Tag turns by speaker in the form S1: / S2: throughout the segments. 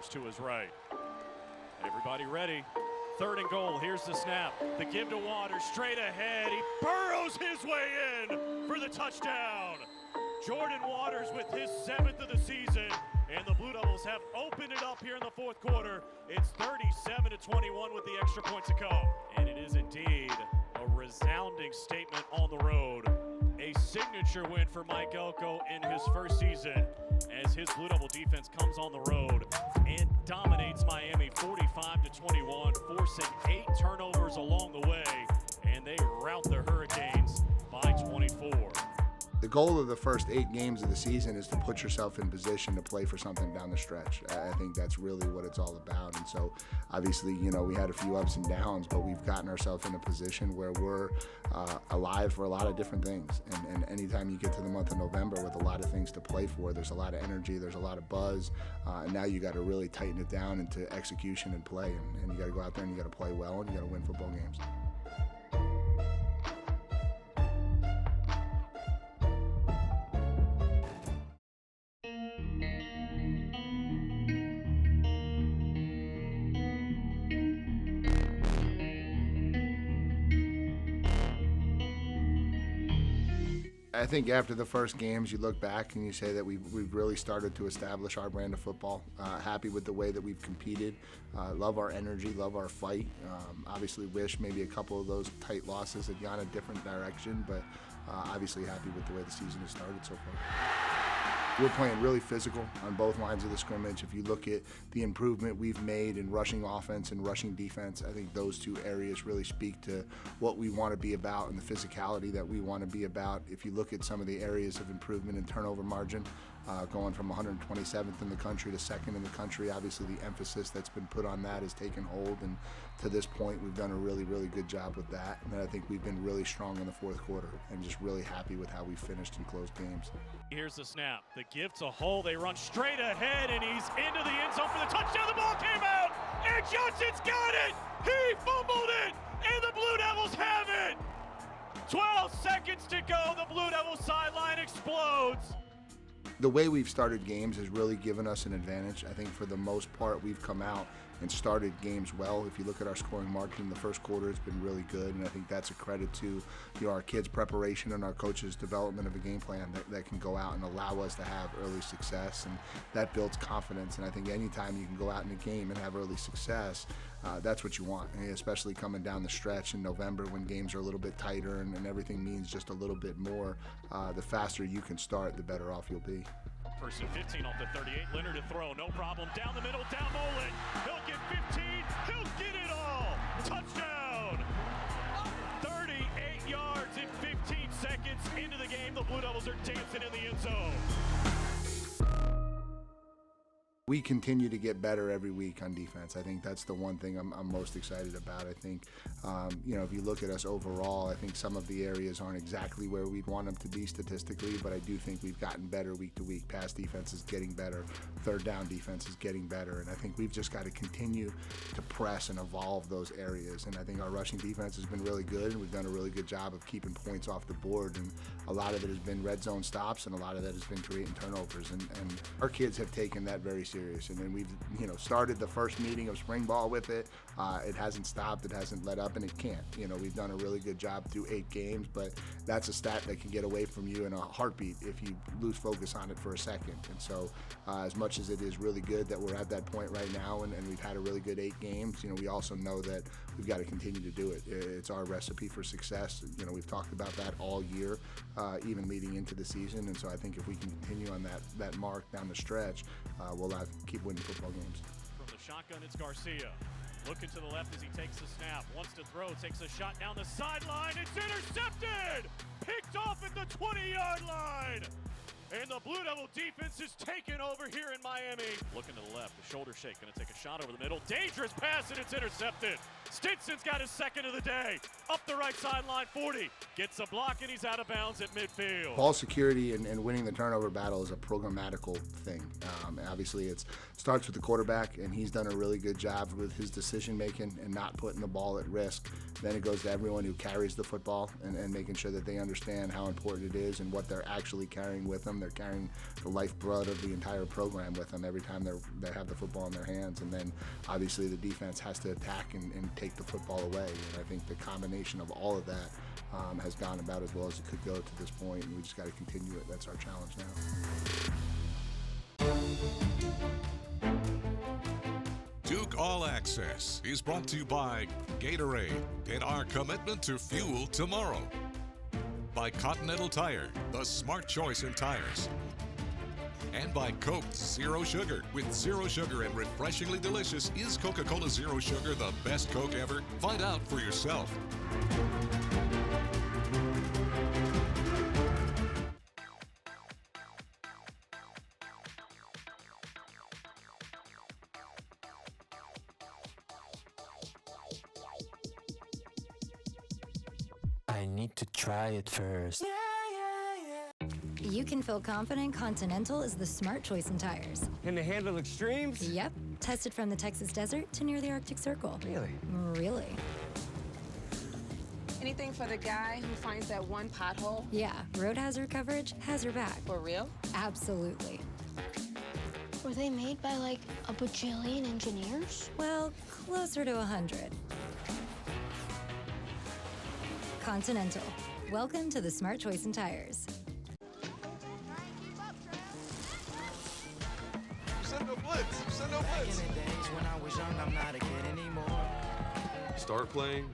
S1: Waters to his right. Everybody ready. 3rd and goal. Here's the snap. The give to Waters. Straight ahead. He burrows his way in for the touchdown. Jordan Waters with his 7th of the season. And the Blue Devils have opened it up here in the 4th quarter. It's 37-21 with the extra point to come. And it is indeed a resounding statement on the road. A signature win for Mike Elko in his first season as his Blue Devil defense comes on the road and dominates Miami 45-21, forcing 8 turnovers along the way, and they rout the Hurricanes by 24.
S2: The goal of the first 8 games of the season is to put yourself in position to play for something down the stretch. I think that's really what it's all about. And so obviously, we had a few ups and downs, but we've gotten ourselves in a position where we're alive for a lot of different things. And anytime you get to the month of November with a lot of things to play for, there's a lot of energy, there's a lot of buzz. And now you got to really tighten it down into execution and play. And you got to go out there and you got to play well and you got to win football games. I think after the first games, you look back and you say that we've really started to establish our brand of football. Happy with the way that we've competed. Love our energy, love our fight. Obviously wish maybe a couple of those tight losses had gone a different direction, but obviously happy with the way the season has started so far. We're playing really physical on both lines of the scrimmage. If you look at the improvement we've made in rushing offense and rushing defense, I think those 2 areas really speak to what we want to be about and the physicality that we want to be about. If you look at some of the areas of improvement in turnover margin, going from 127th in the country to 2nd in the country, obviously the emphasis that's been put on that has taken hold, and to this point we've done a really, really good job with that. And I think we've been really strong in the 4th quarter and just really happy with how we finished and closed games.
S1: Here's the snap. The give to Hull. They run straight ahead, and he's into the end zone for the touchdown. The ball came out, and Johnson's got it. He fumbled it, and the Blue Devils have it. 12 seconds to go. The Blue Devils sideline explodes.
S2: The way we've started games has really given us an advantage. I think for the most part we've come out and started games well. If you look at our scoring margin, the 1st quarter has been really good, and I think that's a credit to our kids' preparation and our coaches' development of a game plan that can go out and allow us to have early success, and that builds confidence. And I think anytime you can go out in a game and have early success, that's what you want, and especially coming down the stretch in November when games are a little bit tighter and everything means just a little bit more. The faster you can start, the better off you'll be.
S1: 1st and 15 off the 38. Leonard to throw, no problem. Down the middle, down Mullen. He'll get 15. He'll get it all. Touchdown. 38 yards in 15 seconds into the game. The Blue Devils are dancing in the end zone.
S2: We continue to get better every week on defense. I think that's the one thing I'm most excited about. I think, if you look at us overall, I think some of the areas aren't exactly where we'd want them to be statistically, but I do think we've gotten better week to week. Pass defense is getting better. 3rd down defense is getting better. And I think we've just got to continue to press and evolve those areas. And I think our rushing defense has been really good, and we've done a really good job of keeping points off the board. And a lot of it has been red zone stops, and a lot of that has been creating turnovers. And our kids have taken that very seriously. And then we've started the first meeting of spring ball with it. It hasn't stopped, it hasn't let up, and it can't. We've done a really good job through 8 games, but that's a stat that can get away from you in a heartbeat if you lose focus on it for a second. And so as much as it is really good that we're at that point right now and we've had a really good 8 games, we also know that we've got to continue to do it. It's our recipe for success. We've talked about that all year, even leading into the season. And so I think if we can continue on that mark down the stretch, we'll keep winning football games.
S1: From the shotgun, it's Garcia. Looking to the left as he takes the snap. Wants to throw, takes a shot down the sideline. It's intercepted! Picked off at the 20-yard line! And the Blue Devil defense is taking over here in Miami. Looking to the left, the shoulder shake, gonna take a shot over the middle. Dangerous pass, and it's intercepted. Stinson's got his 2nd of the day. Up the right sideline, 40. Gets a block, and he's out of bounds at midfield.
S2: Ball security and winning the turnover battle is a programmatical thing. Obviously, it starts with the quarterback, and he's done a really good job with his decision-making and not putting the ball at risk. Then it goes to everyone who carries the football and making sure that they understand how important it is and what they're actually carrying with them. them. They're carrying the lifeblood of the entire program with them every time they have the football in their hands. And then obviously the defense has to attack and take the football away. And I think the combination of all of that has gone about as well as it could go to this point, and we just got to continue it. That's our challenge now.
S3: Duke All Access is brought to you by Gatorade and our commitment to fuel tomorrow. By Continental Tire, the smart choice in tires. And by Coke Zero Sugar. With zero sugar and refreshingly delicious, is Coca-Cola Zero Sugar the best Coke ever? Find out for yourself.
S4: I need to try it first.
S5: You can feel confident Continental is the smart choice in tires.
S6: Can they handle extremes?
S5: Yep. Tested from the Texas desert to near the Arctic Circle.
S6: Really?
S5: Really.
S7: Anything for the guy who finds that one pothole?
S5: Yeah, road hazard coverage has your back.
S7: For real?
S5: Absolutely.
S8: Were they made by like a bajillion engineers?
S5: Well, closer to 100. Continental. Welcome to the smart choice in tires.
S9: Send no blitz. Send no blitz. Start playing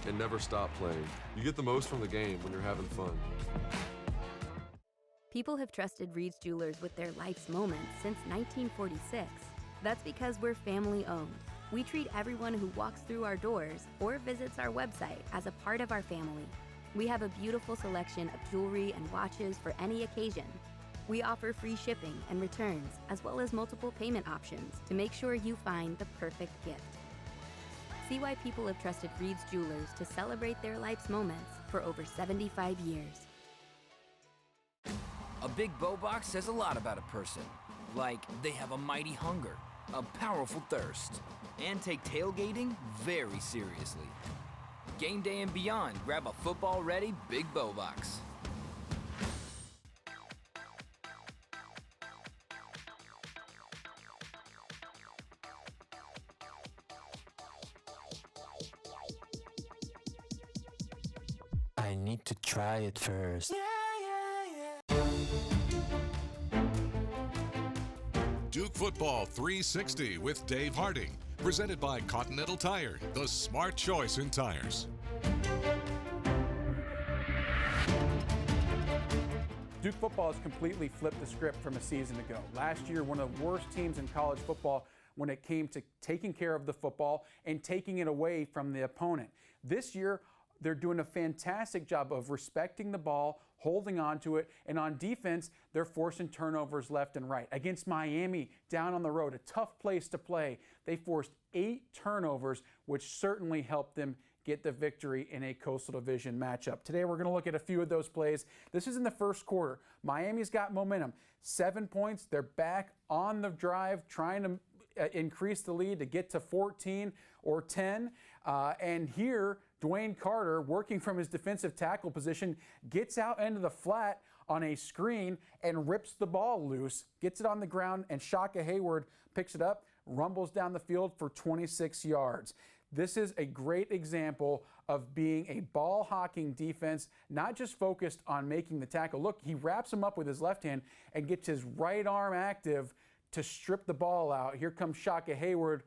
S9: and never stop playing. You get the most from the game when you're having fun.
S10: People have trusted Reed's Jewelers with their life's moments since 1946. That's because we're family owned. We treat everyone who walks through our doors or visits our website as a part of our family. We have a beautiful selection of jewelry and watches for any occasion. We offer free shipping and returns, as well as multiple payment options to make sure you find the perfect gift. See why people have trusted Reed's Jewelers to celebrate their life's moments for over 75 years.
S11: A big bow box says a lot about a person. Like they have a mighty hunger, a powerful thirst, and take tailgating very seriously. Game day and beyond, grab a football-ready big bow box.
S4: I need to try it first.
S3: Duke Football 360 with Dave Harding. Presented by Continental Tire, the smart choice in tires.
S12: Duke football has completely flipped the script from a season ago. Last year, one of the worst teams in college football when it came to taking care of the football and taking it away from the opponent. This year, they're doing a fantastic job of respecting the ball, holding on to it, and on defense, they're forcing turnovers left and right. Against Miami, down on the road, a tough place to play, they forced 8 turnovers, which certainly helped them get the victory in a Coastal Division matchup. Today, we're going to look at a few of those plays. This is in the first quarter. Miami's got momentum. 7 points. They're back on the drive, trying to increase the lead to get to 14 or 10. And here, Dwayne Carter, working from his defensive tackle position, gets out into the flat on a screen and rips the ball loose, gets it on the ground, and Shaka Hayward picks it up, rumbles down the field for 26 yards. This is a great example of being a ball-hawking defense, not just focused on making the tackle. Look, he wraps him up with his left hand and gets his right arm active to strip the ball out. Here comes Shaka Hayward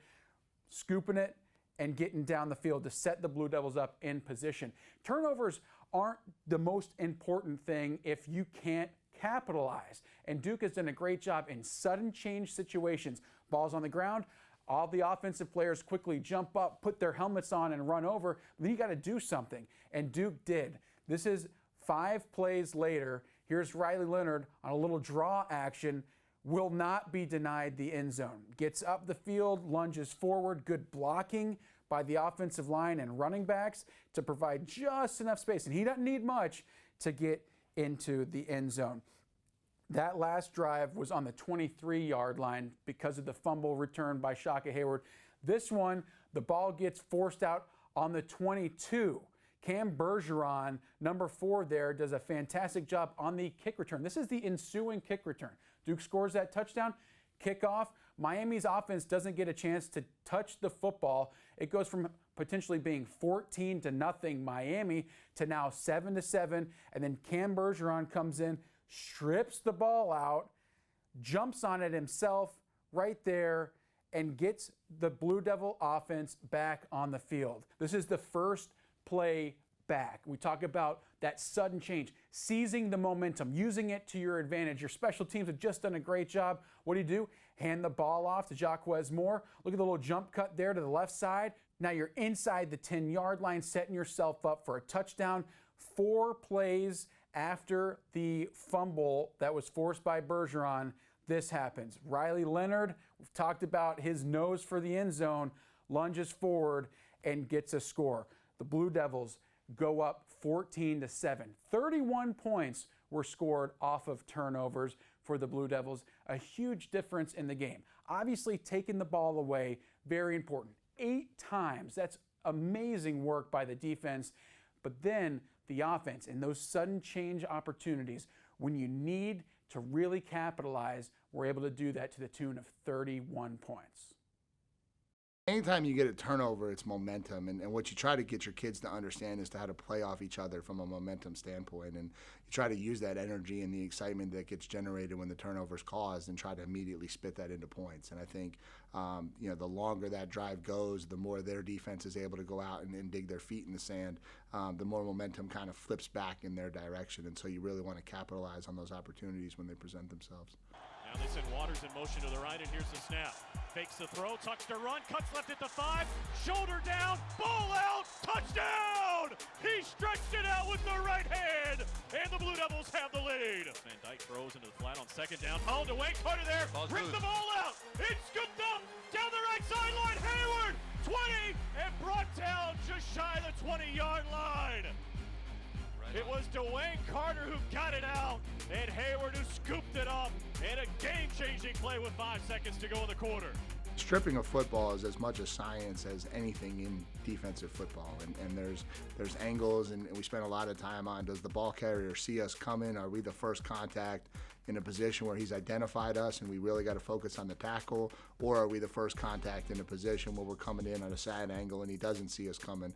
S12: scooping it and getting down the field to set the Blue Devils up in position. Turnovers aren't the most important thing if you can't capitalize. And Duke has done a great job in sudden change situations. Ball's on the ground, all the offensive players quickly jump up, put their helmets on, and run over. Then you got to do something. And Duke did. This is 5 plays later. Here's Riley Leonard on a little draw action. Will not be denied the end zone. Gets up the field, lunges forward, good blocking by the offensive line and running backs to provide just enough space. And he doesn't need much to get into the end zone. That last drive was on the 23-yard line because of the fumble return by Shaka Hayward. This one, the ball gets forced out on the 22. Cam Bergeron, number 4 there, does a fantastic job on the kick return. This is the ensuing kick return. Duke scores that touchdown, kickoff. Miami's offense doesn't get a chance to touch the football. It goes from potentially being 14-0 Miami to now 7-7, and then Cam Bergeron comes in, strips the ball out, jumps on it himself right there, and gets the Blue Devil offense back on the field. This is the first play back. We talk about that sudden change, seizing the momentum, using it to your advantage. Your special teams have just done a great job. What do? Hand the ball off to Jaquez Moore. Look at the little jump cut there to the left side. Now you're inside the 10-yard line, setting yourself up for a touchdown. 4 plays after the fumble that was forced by Bergeron, this happens. Riley Leonard, we've talked about his nose for the end zone, lunges forward and gets a score. The Blue Devils go up 14-7. 31 points were scored off of turnovers for the Blue Devils. A huge difference in the game. Obviously, taking the ball away, very important. 8 times. That's amazing work by the defense. But then the offense and those sudden change opportunities, when you need to really capitalize, we're able to do that to the tune of 31 points.
S2: Anytime you get a turnover, it's momentum, and what you try to get your kids to understand is to how to play off each other from a momentum standpoint, and you try to use that energy and the excitement that gets generated when the turnover is caused and try to immediately spit that into points. And I think the longer that drive goes, the more their defense is able to go out and dig their feet in the sand, the more momentum kind of flips back in their direction, and so you really want to capitalize on those opportunities when they present themselves.
S1: Now they send Waters in motion to the right, and here's the snap. Fakes the throw, tucks to run, cuts left at the 5, shoulder down, ball out, touchdown! He stretched it out with the right hand, and the Blue Devils have the lead. Van Dyke throws into the flat on second down. Oh, Dwayne Carter there, ripped the ball out. It's scooped up down the right sideline. Hayward, 20, and brought down just shy of the 20-yard line. It was Dwayne Carter who got it out, and Hayward who scooped it up, and a game-changing play with 5 seconds to go in the quarter.
S2: Stripping a football is as much a science as anything in defensive football, and there's angles, and we spend a lot of time on, does the ball carrier see us coming? Are we the first contact in a position where he's identified us and we really got to focus on the tackle, or are we the first contact in a position where we're coming in on a side angle and he doesn't see us coming?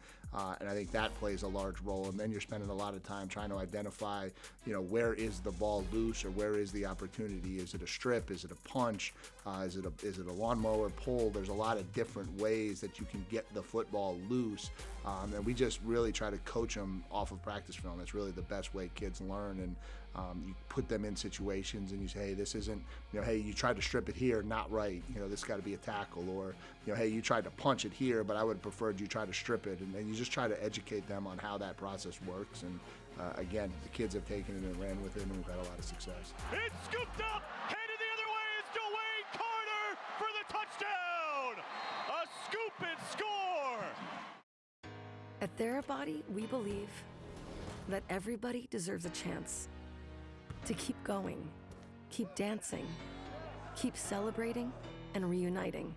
S2: And I think that plays a large role. And then you're spending a lot of time trying to identify, where is the ball loose or where is the opportunity? Is it a strip? Is it a punch? Is it a lawnmower pull? There's a lot of different ways that you can get the football loose. And we just really try to coach them off of practice film. That's really the best way kids learn. And you put them in situations and you say, hey, this isn't, hey, you tried to strip it here, not right. This got to be a tackle. Or, hey, you tried to punch it here, but I would have preferred you try to strip it. And you just try to educate them on how that process works. And again, the kids have taken it and ran with it, and we've had a lot of success.
S1: It's scooped up, headed the other way is Dwayne Carter for the touchdown. A scoop and score.
S6: At Therabody, we believe that everybody deserves a chance to keep going, keep dancing, keep celebrating, and reuniting.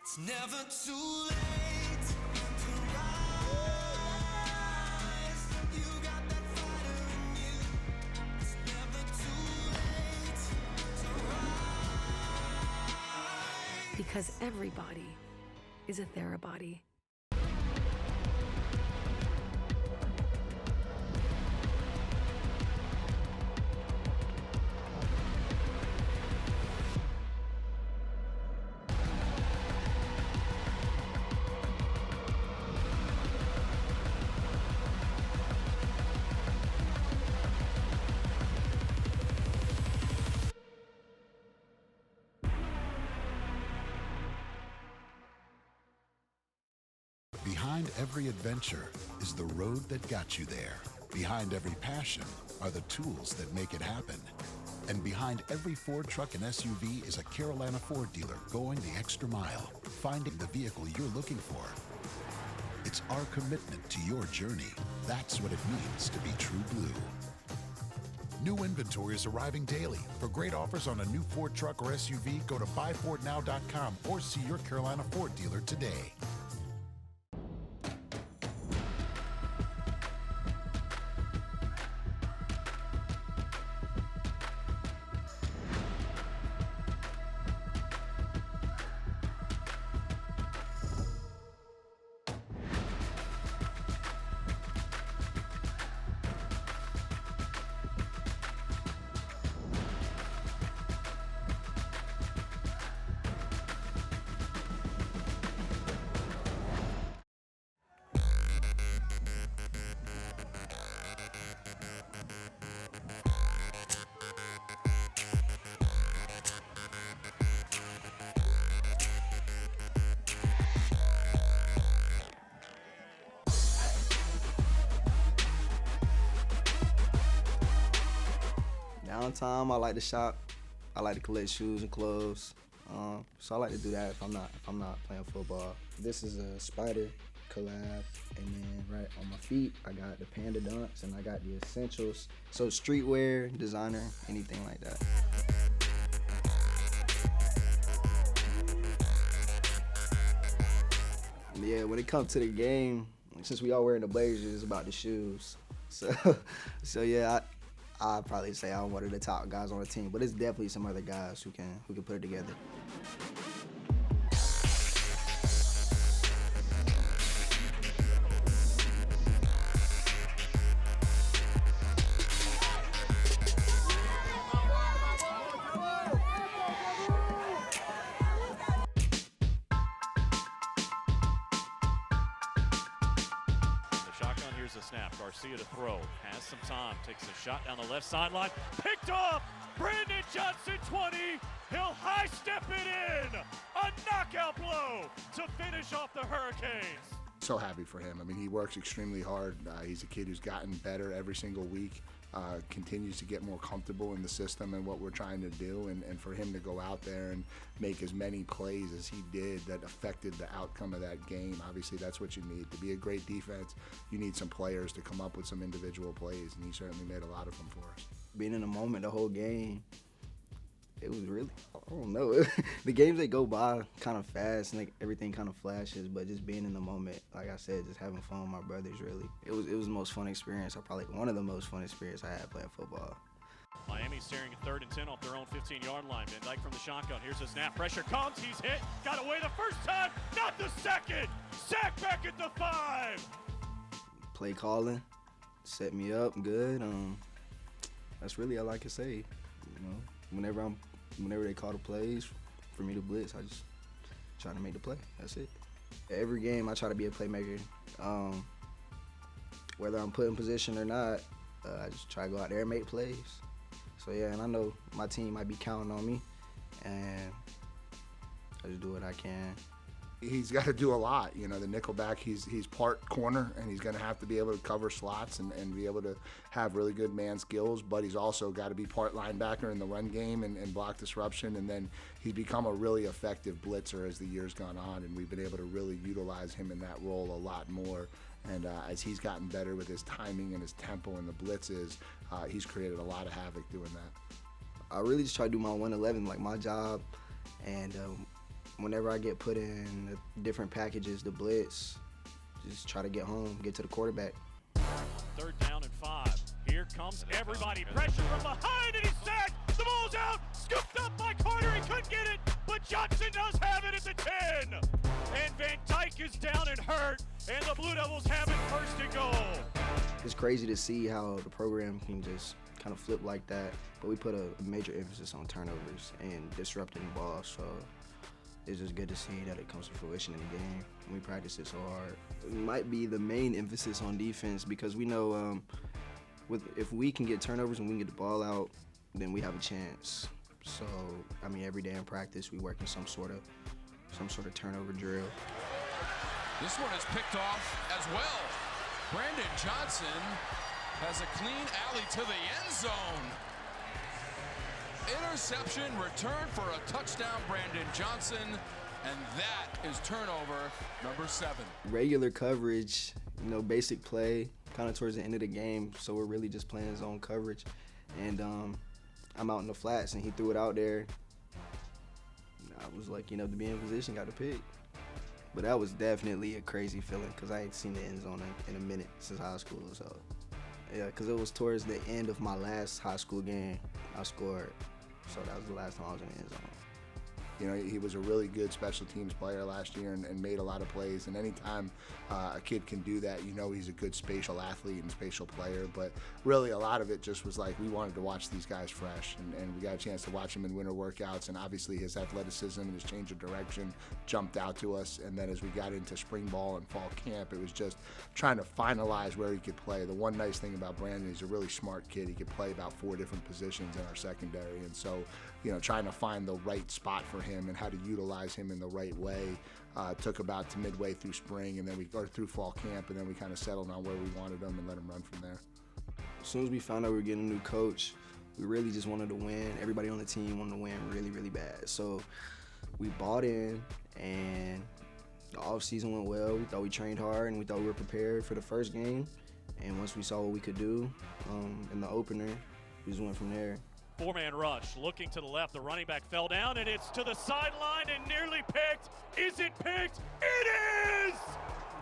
S13: It's never too late to rise. You got that fire in you. It's never too late to rise.
S6: Because everybody is a Therabody.
S14: Behind every adventure is the road that got you there. Behind every passion are the tools that make it happen. And behind every Ford truck and SUV is a Carolina Ford dealer going the extra mile, finding the vehicle you're looking for. It's our commitment to your journey. That's what it means to be True Blue. New inventory is arriving daily. For great offers on a new Ford truck or SUV, go to buyfordnow.com or see your Carolina Ford dealer today.
S15: Downtime, I like to shop. I like to collect shoes and clothes. So I like to do that if I'm not playing football. This is a Spider collab, and then right on my feet I got the Panda Dunks, and I got the Essentials. So streetwear, designer, anything like that. Yeah, when it comes to the game, since we all wearing the Blazers, it's about the shoes. So yeah, I'd probably say I'm one of the top guys on the team, but it's definitely some other guys who can put it together.
S1: Here's a snap. Garcia to throw. Has some time. Takes a shot down the left sideline. Picked off. Brandon Johnson 20. He'll high step it in. A knockout blow to finish off the Hurricanes.
S2: So happy for him. I mean, he works extremely hard. He's a kid who's gotten better every single week. Continues to get more comfortable in the system and what we're trying to do, and for him to go out there and make as many plays as he did that affected the outcome of that game. Obviously that's what you need. To be a great defense, you need some players to come up with some individual plays, and he certainly made a lot of them for us.
S15: Being in the moment the whole game, it was really, I don't know. The games, they go by kind of fast and like everything kind of flashes, but just being in the moment, like I said, just having fun with my brothers, really. It was the most fun experience, or probably one of the most fun experiences I had playing football.
S1: Miami staring at 3rd and 10 off their own 15-yard line. Van Dyke from the shotgun. Here's a snap. Pressure comes. He's hit. Got away the first time, not the second. Sack back at the 5.
S15: Play calling set me up good. That's really all I can say. You know, whenever they call the plays for me to blitz, I just try to make the play. That's it. Every game, I try to be a playmaker. Whether I'm put in position or not, I just try to go out there and make plays. So yeah, and I know my team might be counting on me, and I just do what I can.
S2: He's got to do a lot. You know, the nickelback, he's part corner, and he's going to have to be able to cover slots and be able to have really good man skills, but he's also got to be part linebacker in the run game and block disruption, and then he's become a really effective blitzer as the year's gone on, and we've been able to really utilize him in that role a lot more. And as he's gotten better with his timing and his tempo and the blitzes, he's created a lot of havoc doing that.
S15: I really just try to do my 111, like my job, and whenever I get put in the different packages, the blitz, just try to get home, get to the quarterback.
S1: 3rd down and 5. Here comes everybody. Pressure from behind, and he's sacked. The ball's out. Scooped up by Carter. He couldn't get it, but Johnson does have it at the 10. And Van Dyke is down and hurt, and the Blue Devils have it 1st and goal.
S15: It's crazy to see how the program can just kind of flip like that, but we put a major emphasis on turnovers and disrupting the ball, so it's just good to see that it comes to fruition in the game. We practice it so hard. It might be the main emphasis on defense, because we know if we can get turnovers and we can get the ball out, then we have a chance. So, I mean, every day in practice, we work in some sort of turnover drill.
S16: This one is picked off as well. Brandon Johnson has a clean alley to the end zone. Interception, return for a touchdown, Brandon Johnson, and that is turnover number 7.
S15: Regular coverage, you know, basic play, kind of towards the end of the game, so we're really just playing zone coverage. And I'm out in the flats, and he threw it out there. I was like, you know, to be in position, got to pick. But that was definitely a crazy feeling, because I ain't seen the end zone in a minute since high school. So, yeah, because it was towards the end of my last high school game I scored. So that was the last time I was in the end zone.
S2: You know, he was a really good special teams player last year and made a lot of plays. And anytime a kid can do that, you know he's a good spatial athlete and spatial player. But really a lot of it just was like we wanted to watch these guys fresh. And we got a chance to watch him in winter workouts. And obviously his athleticism and his change of direction jumped out to us. And then as we got into spring ball and fall camp, it was just trying to finalize where he could play. The one nice thing about Brandon, he's a really smart kid. He could play about 4 different positions in our secondary. And so, you know, trying to find the right spot for him and how to utilize him in the right way took about to midway through spring, and then through fall camp, and then we kind of settled on where we wanted him and let him run from there.
S15: As soon as we found out we were getting a new coach, We really just wanted to win. Everybody on the team wanted to win really, really bad. So we bought in, and the offseason went well. We thought we trained hard, and we thought we were prepared for the first game. And once we saw what we could do in the opener, we just went from there.
S1: Four-man rush, looking to the left. The running back fell down, and it's to the sideline and nearly picked. Is it picked? It is!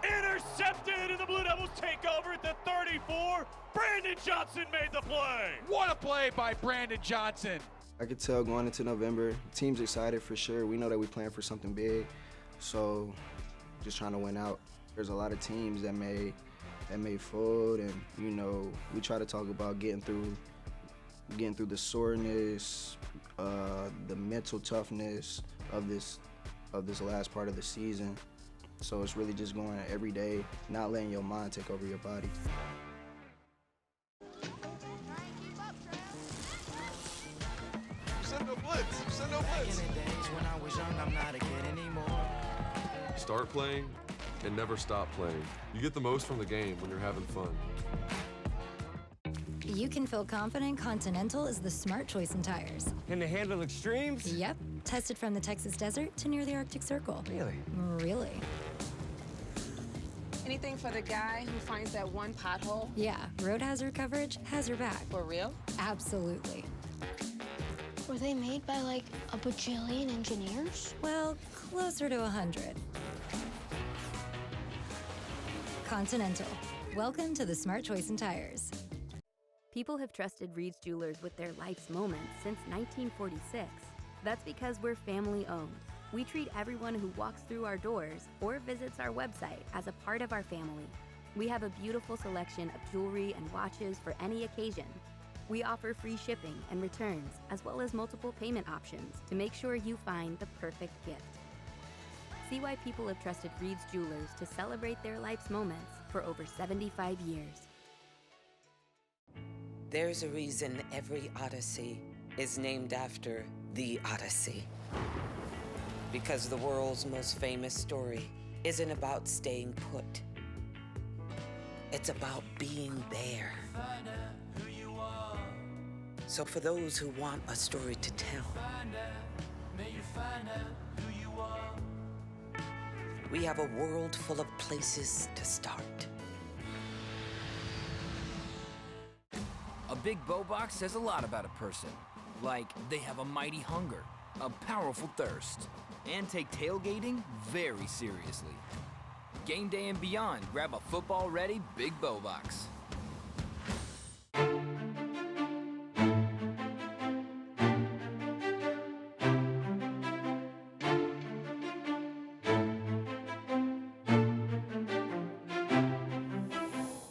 S1: Intercepted, and the Blue Devils take over at the 34. Brandon Johnson made the play.
S17: What a play by Brandon Johnson.
S15: I could tell going into November, the team's excited for sure. We know that we're playing for something big, so just trying to win out. There's a lot of teams that may fold, and you know, we try to talk about getting through the soreness, the mental toughness of this last part of the season. So it's really just going every day, not letting your mind take over your body.
S9: Send no blitz. Send no blitz. Start playing and never stop playing. You get the most from the game when you're having fun.
S5: You can feel confident Continental is the smart choice in tires.
S18: Can they handle extremes?
S5: Yep. Tested from the Texas desert to near the Arctic Circle.
S18: Really?
S5: Really.
S7: Anything for the guy who finds that one pothole?
S5: Yeah, road hazard coverage has your back.
S7: For real?
S5: Absolutely.
S8: Were they made by like a bajillion engineers?
S5: Well, closer to 100. Continental. Welcome to the smart choice in tires.
S10: People have trusted Reed's Jewelers with their life's moments since 1946. That's because we're family owned. We treat everyone who walks through our doors or visits our website as a part of our family. We have a beautiful selection of jewelry and watches for any occasion. We offer free shipping and returns, as well as multiple payment options to make sure you find the perfect gift. See why people have trusted Reed's Jewelers to celebrate their life's moments for over 75 years.
S19: There's a reason every Odyssey is named after the Odyssey. Because the world's most famous story isn't about staying put. It's about being there. So for those who want a story to tell, we have a world full of places to start.
S11: A big bow box says a lot about a person. Like they have a mighty hunger, a powerful thirst, and take tailgating very seriously. Game day and beyond, grab a football-ready big bow box.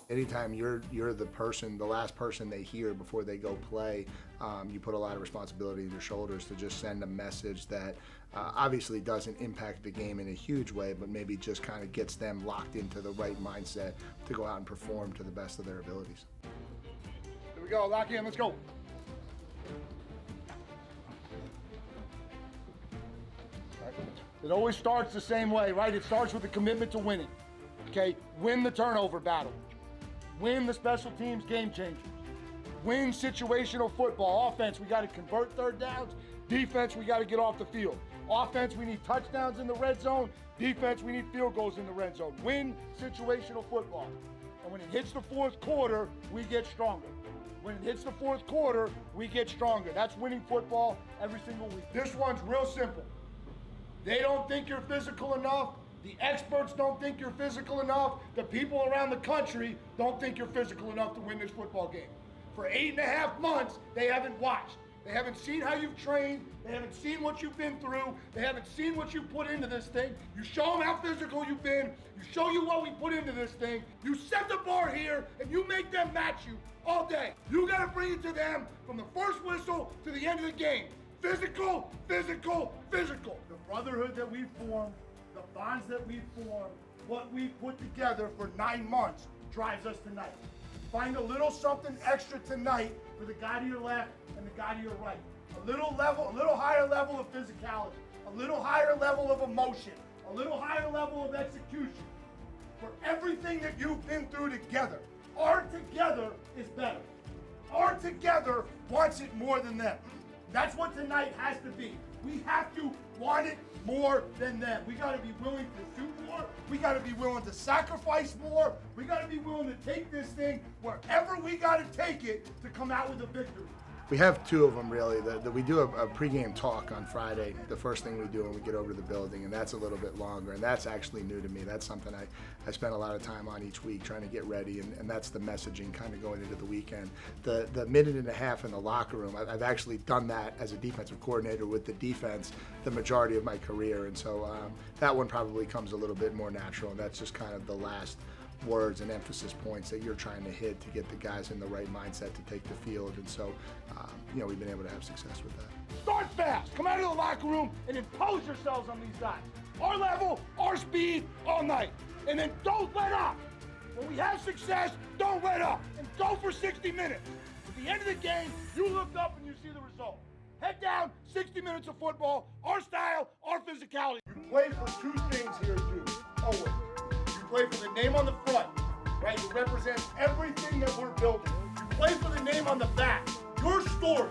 S2: Anytime you're the last person they hear before they go play, you put a lot of responsibility on your shoulders to just send a message that obviously doesn't impact the game in a huge way, but maybe just kind of gets them locked into the right mindset to go out and perform to the best of their abilities.
S20: Here we go, lock in, let's go. It always starts the same way, right? It starts with a commitment to winning, okay? Win the turnover battle. Win the special teams game changers. Win situational football. Offense, we got to convert third downs. Defense, we got to get off the field. Offense, we need touchdowns in the red zone. Defense, we need field goals in the red zone. Win situational football. And when it hits the fourth quarter, we get stronger. When it hits the fourth quarter, we get stronger. That's winning football every single week. This one's real simple. They don't think you're physical enough. The experts don't think you're physical enough. The people around the country don't think you're physical enough to win this football game. For 8.5 months, they haven't watched. They haven't seen how you've trained. They haven't seen what you've been through. They haven't seen what you put into this thing. You show them how physical you've been. You show you what we put into this thing. You set the bar here, and you make them match you all day. You got to bring it to them from the first whistle to the end of the game. Physical, physical, physical. The brotherhood that we formed, the bonds that we formed, what we put together for 9 months drives us tonight. Find a little something extra tonight for the guy to your left and the guy to your right. A little higher level of physicality, a little higher level of emotion, a little higher level of execution. For everything that you've been through together, our together is better. our together wants it more than them. That's what tonight has to be. We have to want it more than them. We got to be willing to do more. We got to be willing to sacrifice more. We got to be willing to take this thing wherever we got to take it to come out with a victory.
S2: We have two of them really. We do a pregame talk on Friday, the first thing we do when we get over to the building, and that's a little bit longer, and that's actually new to me. That's something I spend a lot of time on each week trying to get ready, and that's the messaging kind of going into the weekend. The minute and a half in the locker room, I've actually done that as a defensive coordinator with the defense the majority of my career, and so that one probably comes a little bit more natural, and that's just kind of the last words and emphasis points that you're trying to hit to get the guys in the right mindset to take the field. And so, we've been able to have success with that.
S20: Start fast. Come out of the locker room and impose yourselves on these guys. Our level, our speed, all night. And then don't let up. When we have success, don't let up. And go for 60 minutes. At the end of the game, you look up and you see the result. Head down, 60 minutes of football, our style, our physicality. You play for two things here, dude. Always. You play for the name on the front, right? It represents everything that we're building. You play for the name on the back. Your story,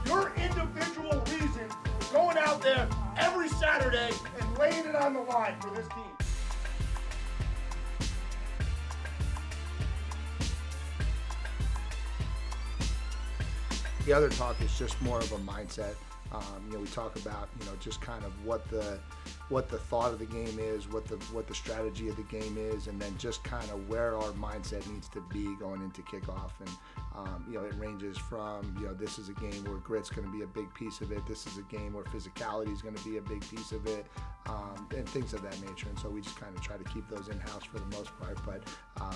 S20: your individual reason for going out there every Saturday and laying it on the line for this team.
S2: The other talk is just more of a mindset. We talk about just kind of what the thought of the game is, what the strategy of the game is, and then just kind of where our mindset needs to be going into kickoff. And it ranges from this is a game where grit's going to be a big piece of it. This is a game where physicality is going to be a big piece of it, and things of that nature. And so we just kind of try to keep those in house for the most part. But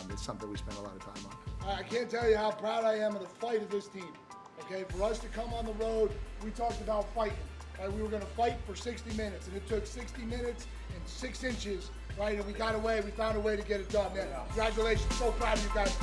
S2: it's something we spend a lot of time on.
S20: I can't tell you how proud I am of the fight of this team. Okay, for us to come on the road, we talked about fighting. Right? We were going to fight for 60 minutes, and it took 60 minutes and 6 inches, right? And we got away. We found a way to get it done, man. Congratulations. So proud of you guys.